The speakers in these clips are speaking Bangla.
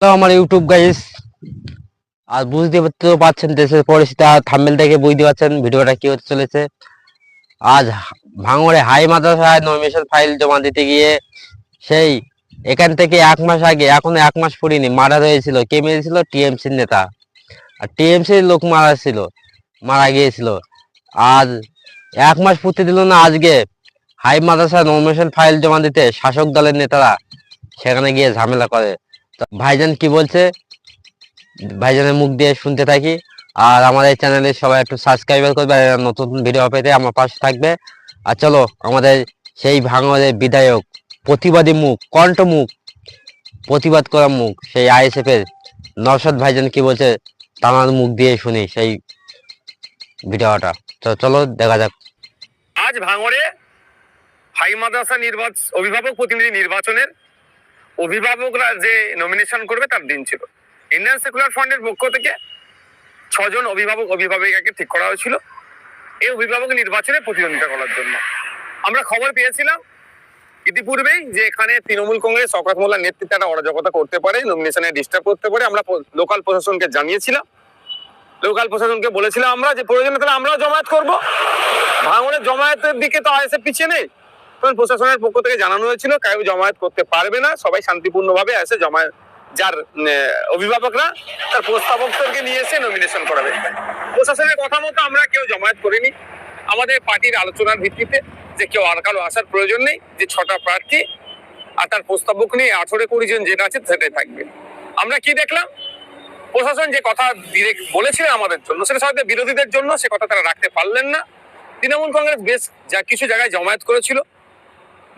তো আমার ইউটিউব গাইস, আর বুঝতে তো পারছেন দেশের পরিস্থিতি, আর থাম্বনেল দেখে বুঝতে পারছেন ভিডিওটা কি হতে চলেছে। আজ ভাঙড়ে হাই মাদ্রাসায় নমিনেশন ফাইল জমা দিতে গিয়ে সেই এখান থেকে 1 মাস আগে, এখনো 1 মাস পুরিনি, মারা হয়েছিল। কে মেরেছিল? টিএমসির নেতা। আর টিএমসির লোক মারা গিয়েছিল। আজ 1 মাস পুরতে দিল না, আজকে হাই মাদ্রাসায় নমিনেশন ফাইল জমা দিতে শাসক দলের নেতারা সেখানে গিয়ে ঝামেলা করে। তো ভাইজান কি বলছে, ভাইজানের মুখ দিয়ে শুনতে থাকি। আর আমাদের চ্যানেলে সবাই একটু সাবস্ক্রাইব করবে, আর নতুন ভিডিও পেতে আমার পাশে থাকবে। আর চলো, আমাদের সেই ভাঙড়ের বিধায়ক, প্রতিবাদী মুখ, কণ্ঠ মুখ, প্রতিবাদ করা মুখ, সেই আইএসএফ এর নওশাদ ভাইজান কি বলছে তার মুখ দিয়ে শুনি সেই ভিডিওটা। তো চলো দেখা যাক। আজ ভাঙড়ে হাই মাদ্রাসা অভিভাবক প্রতিনিধি নির্বাচনের অভিভাবকরা যে নমিনেশন করবে তার দিন ছিল। ইন্ডিয়ান সেকুলার ফ্রন্টের পক্ষ থেকে 6 জন অভিভাবিকাকে ঠিক করা হয়েছিল এই অভিভাবক নির্বাচনে প্রতিদ্বন্দ্বিতা করার জন্য। আমরা খবর পেয়েছিলাম ইতিপূর্বেই যে এখানে তৃণমূল কংগ্রেস শওকত মোল্লার নেতৃত্বে একটা অরাজকতা করতে পারে, নমিনেশনে ডিস্টার্ব করতে পারে। আমরা লোকাল প্রশাসনকে জানিয়েছিলাম, লোকাল প্রশাসনকে বলেছিলাম আমরা যে প্রয়োজনে তাহলে আমরাও জমায়েত করবো। ভাঙড়ের জমায়েতের দিকে তো আইএসএফ পিছিয়ে নেই, তখন প্রশাসনের পক্ষ থেকে জানানো হয়েছিল কেউ জমায়েত করতে পারবে না, সবাই শান্তিপূর্ণভাবে এসে জমায়েত, যার অভিভাবকরা তার প্রস্তাবকদেরকে নিয়ে এসে নমিনেশন করাবে। প্রশাসনের কথা মতো আমরা কেউ জমায়েত করিনি। আমাদের পার্টির আলোচনার ভিত্তিতে যে কেউ আর কারো আসার প্রয়োজন নেই, যে 6টা প্রার্থী আর তার প্রস্তাবক নিয়ে 18-20 জন যেটা আছে সেটাই থাকবে। আমরা কি দেখলাম, প্রশাসন যে কথা ডিরেক্ট বলেছিলেন আমাদের জন্য, সেটা সাথে বিরোধীদের জন্য সে কথা তারা রাখতে পারলেন না। তৃণমূল কংগ্রেস বেশ কিছু জায়গায় জমায়েত করেছিল,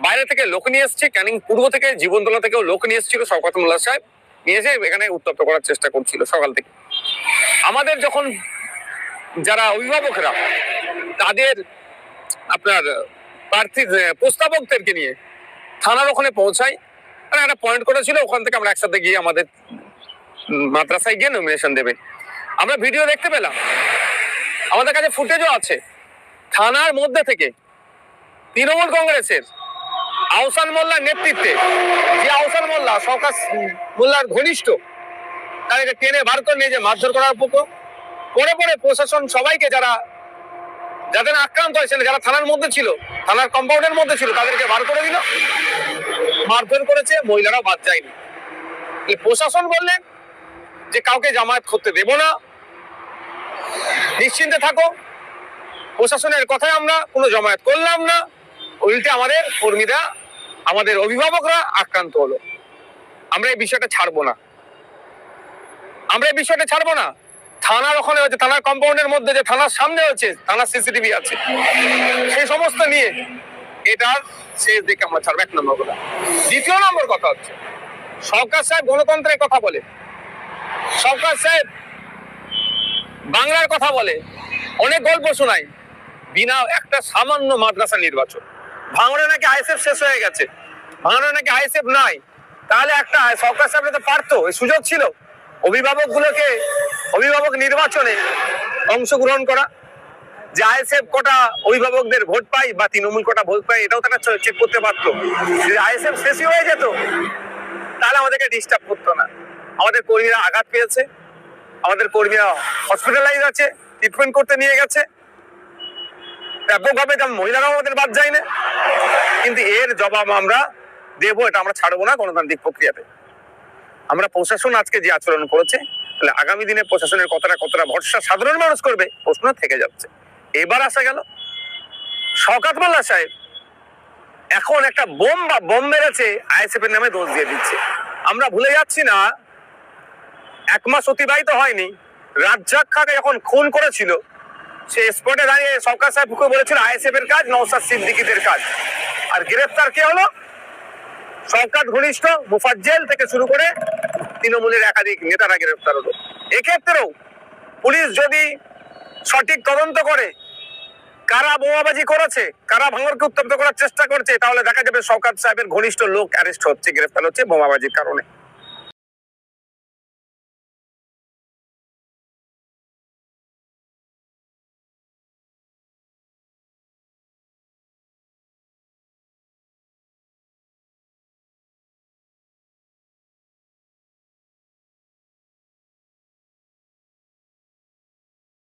বাইরে থেকে লোক নিয়ে এসছে, ক্যানিং পূর্ব থেকে, জীবনতলা থেকেও লোক নিয়ে এসেছিল। শওকত মোল্লা সাহেব নিয়ে এসে এখানে উত্তপ্ত করার চেষ্টা করছিল সকাল থেকে। আমাদের যখন যারা অভিভাবকরা তাদের আপনার প্রার্থী প্রস্তাবকদেরকে নিয়ে থানার ওখানে পৌঁছায়, একটা পয়েন্ট করেছিল, ওখান থেকে আমরা একসাথে গিয়ে আমাদের মাদ্রাসায় গিয়ে নমিনেশন দেবে। আমরা ভিডিও দেখতে পেলাম, আমাদের কাছে ফুটেজও আছে। থানার মধ্যে থেকে তৃণমূল কংগ্রেসের আহসান মোল্লার নেতৃত্বে, যে আহসান মোল্লা শওকত মোল্লার ঘনিষ্ঠ, তাদেরকে টেনে বার করে নিয়ে যে মারধর করার পরে প্রশাসন সবাইকে যাদের আক্রান্ত হয়েছিল, যারা থানার মধ্যে ছিল, থানার কম্পাউন্ডের মধ্যে ছিল, তাদেরকে বার করে দিল, মারধর করেছে। মহিলারাও বাদ যায়নি। প্রশাসন বললেন যে কাউকে জামায়াত করতে দেব না, নিশ্চিন্তে থাকো। প্রশাসনের কথায় আমরা কোনো জমায়েত করলাম না, উল্টে আমাদের কর্মীরা, আমাদের অভিভাবকরা আক্রান্ত হলো। আমরা এই বিষয়টা ছাড়বো না, থানার ওখানে হচ্ছে, থানার কম্পাউন্ডের মধ্যে, যে থানার সামনে হচ্ছে, থানার সিসিটিভি আছে, সেই সমস্ত নিয়ে এটার শেষ দিকে আমরা ছাড়বো। 1 নম্বর কথা। 2 নম্বর কথা হচ্ছে, শওকত সাহেব গণতন্ত্রের কথা বলে, শওকত সাহেব বাংলার কথা বলে, অনেক গল্প শোনায়, বিনা একটা সামান্য মাদ্রাসা নির্বাচন। ভাঙড়ে নাকি আইএসএফ শেষ হয়ে গেছে, ভাঙড়ে নাকি আইএসএফ নাই, তাহলে একটা শওকত সাহেব তো পারতো, এই সুযোগ ছিল অভিভাবক নির্বাচনে অংশগ্রহণ করা, যে আইএসএফ কটা অভিভাবকদের ভোট পাই বা তৃণমূল কটা ভোট পাই, এটাও তারা চেক করতে পারতো। যদি আইএসএফ শেষই হয়ে যেত তাহলে আমাদেরকে ডিস্টার্ব করতো না। আমাদের কর্মীরা আঘাত পেয়েছে, আমাদের কর্মীরা হসপিটালাইজ আছে, ট্রিটমেন্ট করতে নিয়ে গেছে ব্যাপকভাবে, যেমন মহিলারাও আমাদের বাদ যায় না। কিন্তু এর জবাব আমরা দেবো, এটা আমরা ছাড়বো না গণতান্ত্রিক প্রক্রিয়াতে। আমরা প্রশাসন আজকে যে আচরণ করেছে, তাহলে আগামী দিনে প্রশাসনের কতটা ভরসা সাধারণ মানুষ করবে, প্রশ্ন থেকে যাচ্ছে। এবার আসা গেল শওকত মোল্লা সাহেব এখন একটা বোম মেরেছে, আইএসএফ এর নামে দোষ দিয়ে দিচ্ছে। আমরা ভুলে যাচ্ছি না, 1 মাস অতিবাহিত হয়নি, রাজ্জাক খাকে যখন খুন করেছিল, সে স্পটে দাঁড়িয়ে শওকত সাহেবকে বলেছিল আইএসএফ এর কাজ, নওশাদ সিদ্দিকীদের কাজ। আর গ্রেফতার কে হলো? শওকত ঘনিষ্ঠ মুফাজ্জল থেকে শুরু করে তৃণমূলের একাধিক নেতারা গ্রেফতার হলো। এক্ষেত্রেও পুলিশ যদি সঠিক তদন্ত করে কারা বোমাবাজি করেছে, কারা ভাঙড়কে উত্তপ্ত করার চেষ্টা করছে, তাহলে দেখা যাবে শওকত সাহেবের ঘনিষ্ঠ লোক অ্যারেস্ট হচ্ছে, গ্রেফতার হচ্ছে বোমাবাজির কারণে।